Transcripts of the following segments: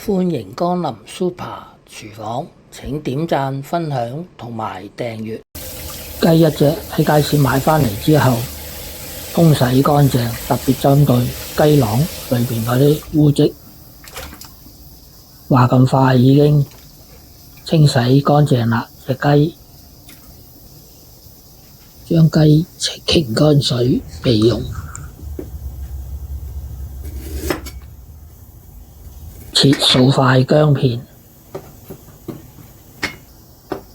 歡迎光臨 Super 廚房，請點讚、分享同埋訂閱。雞一隻喺街市買返嚟之後，沖洗乾淨，特別針對雞囊裏邊嗰啲污漬。話咁快已經清洗乾淨啦，隻雞將雞擎乾水備用。切數塊薑片，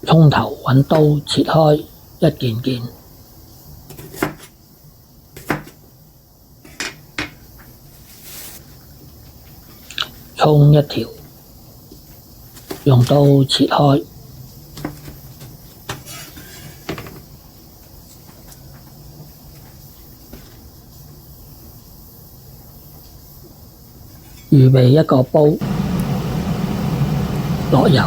蔥頭揾刀切開一件件，蔥一條，用刀切開，預備一個煲，落油，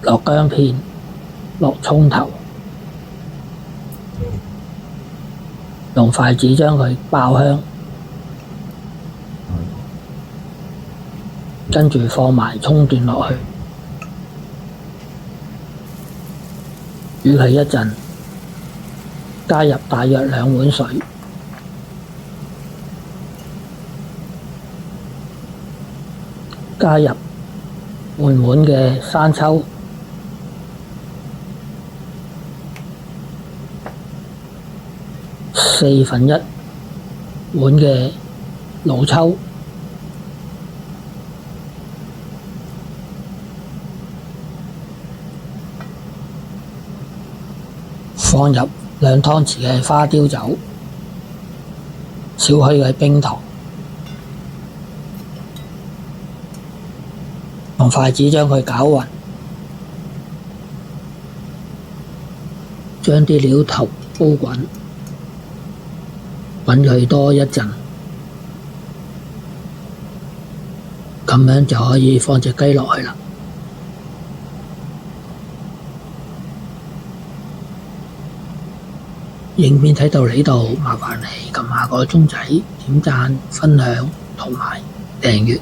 落薑片，落蔥頭，用筷子將佢爆香，跟住放埋蔥段落去，煮佢一陣。加入大約2碗水，加入半碗嘅生抽，1/4碗嘅老抽，放入2湯匙嘅花雕酒，少許嘅冰糖，用筷子將佢攪勻，將啲料頭煲滾，滾佢多一陣，咁樣就可以放隻雞落去啦。影片睇到呢度，麻煩你撳下個鐘仔，點讚、分享同埋訂閱，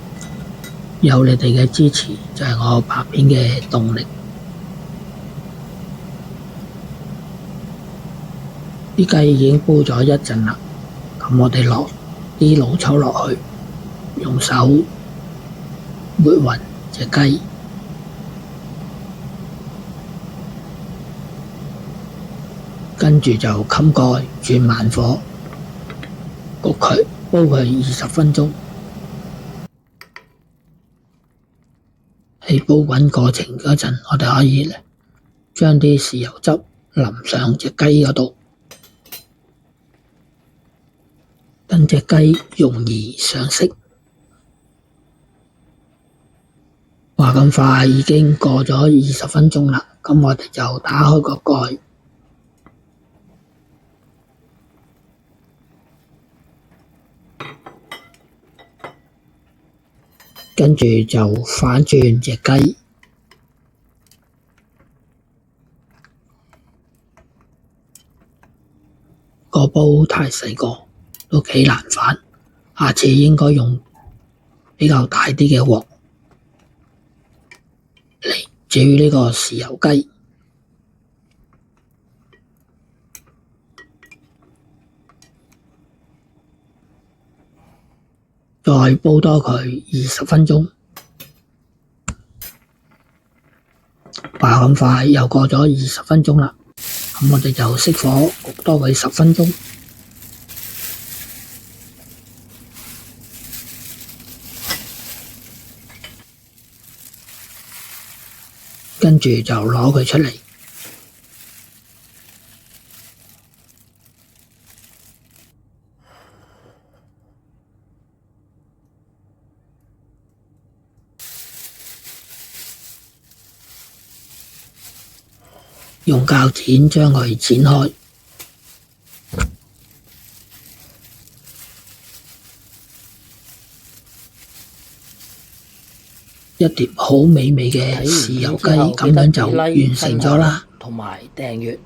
有你哋嘅支持就係我拍片嘅動力。啲雞已經煲咗一陣啦，咁我哋落啲老抽落去，用手抹勻隻雞。跟住就冚蓋轉慢火焗佢，煲佢20分鐘。喺煲滾過程嗰陣，我哋可以將啲豉油汁淋上隻雞嗰度，等隻雞容易上色。話咁快已經過咗20分鐘啦，咁我哋就打開個蓋。跟住就反轉隻雞，個煲太細個，都幾難反。下次應該用比較大啲嘅鑊嚟煮呢個豉油雞。再煲多佢20分鐘，話咁快又過咗20分鐘啦，咁我哋就熄火焗多佢10分鐘，跟住就攞佢出嚟。用鉸剪將佢剪開，一碟好美味嘅豉油雞，咁樣就完成咗啦。同埋訂閱。